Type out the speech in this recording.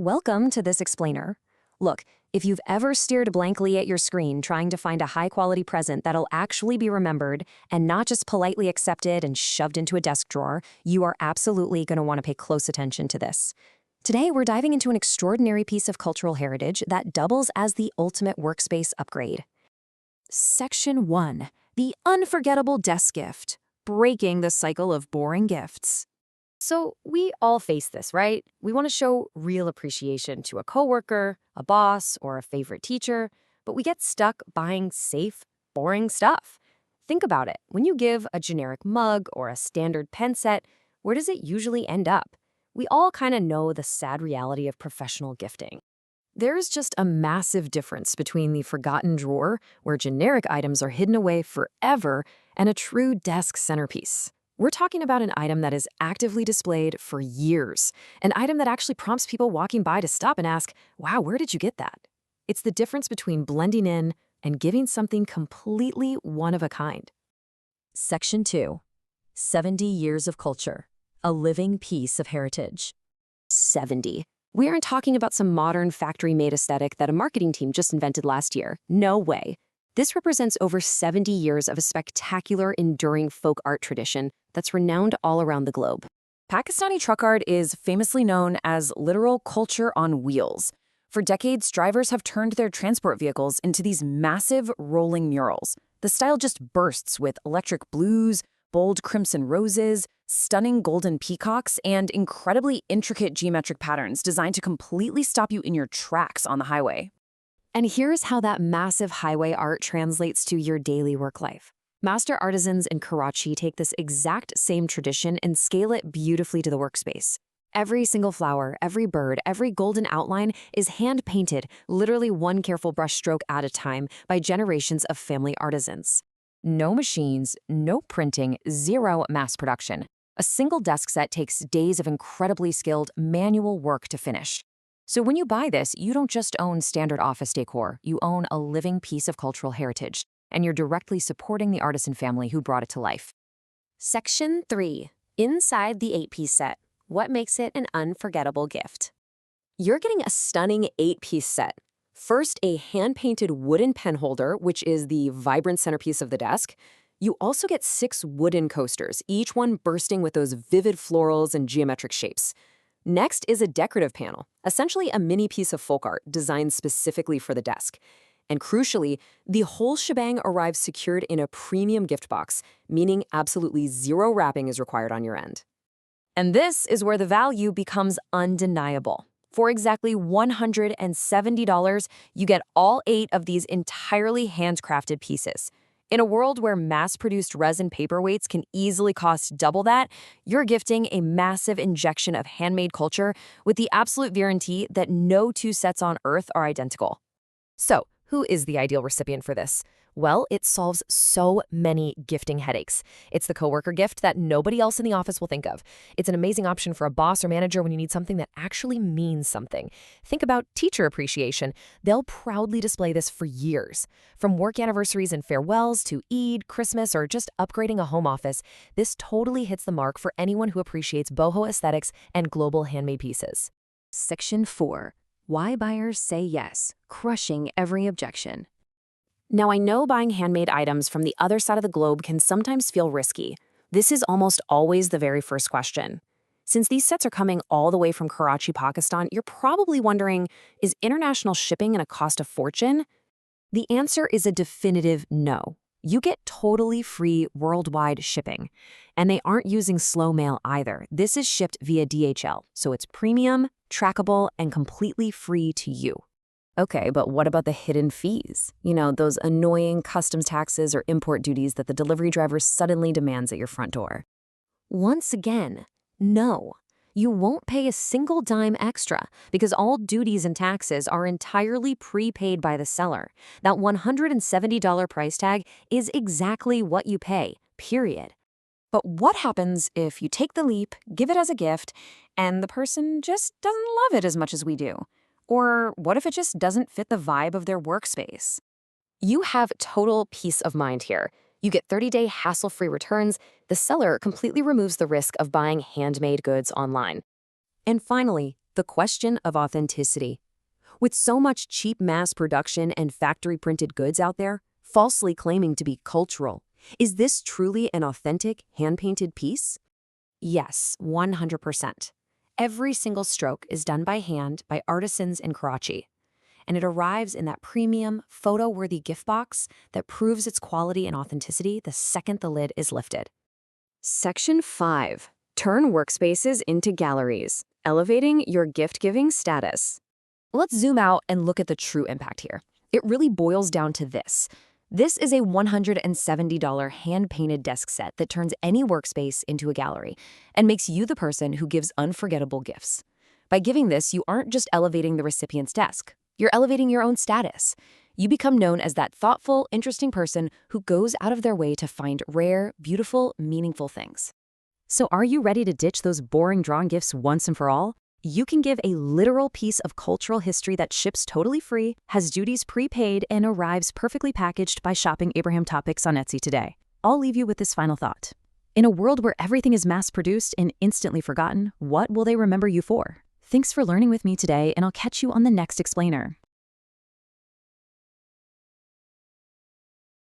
Welcome to this explainer. Look, if you've ever stared blankly at your screen trying to find a high-quality present that'll actually be remembered and not just politely accepted and shoved into a desk drawer, you are absolutely going to want to pay close attention to this. Today, we're diving into an extraordinary piece of cultural heritage that doubles as the ultimate workspace upgrade. Section 1. The Unforgettable Desk Gift. Breaking the cycle of boring gifts. So we all face this, right? We want to show real appreciation to a coworker, a boss, or a favorite teacher, but we get stuck buying safe, boring stuff. Think about it. When you give a generic mug or a standard pen set, where does it usually end up? We all kind of know the sad reality of professional gifting. There's just a massive difference between the forgotten drawer, where generic items are hidden away forever, and a true desk centerpiece. We're talking about an item that is actively displayed for years, an item that actually prompts people walking by to stop and ask, wow, where did you get that? It's the difference between blending in and giving something completely one of a kind. Section 2. 70 Years of Culture. A living piece of heritage. 70. We aren't talking about some modern factory-made aesthetic that a marketing team just invented last year. No way. This represents over 70 years of a spectacular, enduring folk art tradition that's renowned all around the globe. Pakistani truck art is famously known as literal culture on wheels. For decades, drivers have turned their transport vehicles into these massive rolling murals. The style just bursts with electric blues, bold crimson roses, stunning golden peacocks, and incredibly intricate geometric patterns designed to completely stop you in your tracks on the highway. And here's how that massive highway art translates to your daily work life. Master artisans in Karachi take this exact same tradition and scale it beautifully to the workspace. Every single flower, every bird, every golden outline is hand-painted, literally one careful brushstroke at a time, by generations of family artisans. No machines, no printing, zero mass production. A single desk set takes days of incredibly skilled manual work to finish. So when you buy this, you don't just own standard office decor, you own a living piece of cultural heritage, and you're directly supporting the artisan family who brought it to life. Section 3. Inside the 8-piece set. What makes it an unforgettable gift? You're getting a stunning 8-piece set. First, a hand-painted wooden pen holder, which is the vibrant centerpiece of the desk. You also get 6 wooden coasters, each one bursting with those vivid florals and geometric shapes. Next is a decorative panel, essentially a mini piece of folk art designed specifically for the desk. And crucially, the whole shebang arrives secured in a premium gift box, meaning absolutely zero wrapping is required on your end. And this is where the value becomes undeniable. For exactly $170, you get all 8 of these entirely handcrafted pieces. In a world where mass-produced resin paperweights can easily cost double that, you're gifting a massive injection of handmade culture with the absolute guarantee that no 2 sets on Earth are identical. So, who is the ideal recipient for this? Well, it solves so many gifting headaches. It's the coworker gift that nobody else in the office will think of. It's an amazing option for a boss or manager when you need something that actually means something. Think about teacher appreciation. They'll proudly display this for years. From work anniversaries and farewells to Eid, Christmas, or just upgrading a home office, this totally hits the mark for anyone who appreciates boho aesthetics and global handmade pieces. Section 4. Why buyers say yes, crushing every objection. Now, I know buying handmade items from the other side of the globe can sometimes feel risky. This is almost always the very first question. Since these sets are coming all the way from Karachi, Pakistan, you're probably wondering, is international shipping gonna cost a fortune? The answer is a definitive no. You get totally free worldwide shipping. And they aren't using slow mail either. This is shipped via DHL, so it's premium, trackable, and completely free to you. Okay, but what about the hidden fees? You know, those annoying customs taxes or import duties that the delivery driver suddenly demands at your front door. Once again, no. You won't pay a single dime extra because all duties and taxes are entirely prepaid by the seller. That $170 price tag is exactly what you pay, period. But what happens if you take the leap, give it as a gift, and the person just doesn't love it as much as we do? Or what if it just doesn't fit the vibe of their workspace? You have total peace of mind here. You get 30-day hassle-free returns. The seller completely removes the risk of buying handmade goods online. And finally, The question of authenticity. With so much cheap mass production and factory-printed goods out there, falsely claiming to be cultural, is this truly an authentic, hand-painted piece? Yes, 100%. Every single stroke is done by hand by artisans in Karachi, and it arrives in that premium, photo-worthy gift box that proves its quality and authenticity the second the lid is lifted. Section 5. Turn workspaces into galleries, elevating your gift-giving status. Let's zoom out and look at the true impact here. It really boils down to this. This is a $170 hand-painted desk set that turns any workspace into a gallery and makes you the person who gives unforgettable gifts. By giving this, you aren't just elevating the recipient's desk. You're elevating your own status. You become known as that thoughtful, interesting person who goes out of their way to find rare, beautiful, meaningful things. So are you ready to ditch those boring drawing gifts once and for all? You can give a literal piece of cultural history that ships totally free, has duties prepaid, and arrives perfectly packaged by shopping Ibrahimtoppicks on Etsy today. I'll leave you with this final thought. In a world where everything is mass-produced and instantly forgotten, what will they remember you for? Thanks for learning with me today, and I'll catch you on the next explainer.